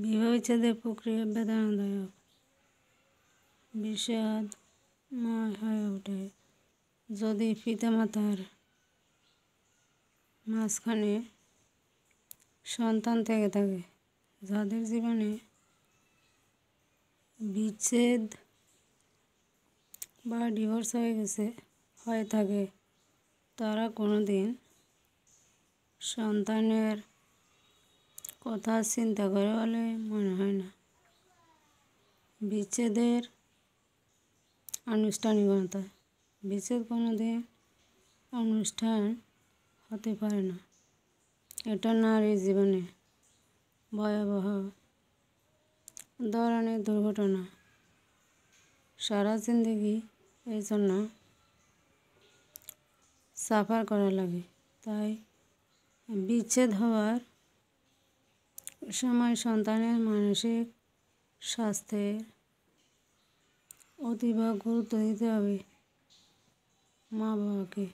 বিবাহবিচ্ছেদের প্রক্রিয়া বেদনাদায়ক, বিষাদময় হয়ে ওঠে যদি পিতামাতার মাঝখানে সন্তান থেকে থাকে। যাদের জীবনে বিচ্ছেদ বা ডিভোর্স হয়ে থাকে তারা কোনোদিন সন্তানের কথা চিন্তা করে বলে মনে হয় না। বিচ্ছেদের আনুষ্ঠানিকতা, বিচ্ছেদ কোনোদিন অনুষ্ঠান হতে পারে না। এটা নারীর জীবনে ভয়াবহ ধরনের দুর্ঘটনা। সারা জিন্দগি এই জন্য সাফার করা লাগে। তাই বিচ্ছেদ হওয়ার সময় সন্তানের মানসিক স্বাস্থ্যের অতীব গুরুত্ব দিতে হবে মা বাবাকে।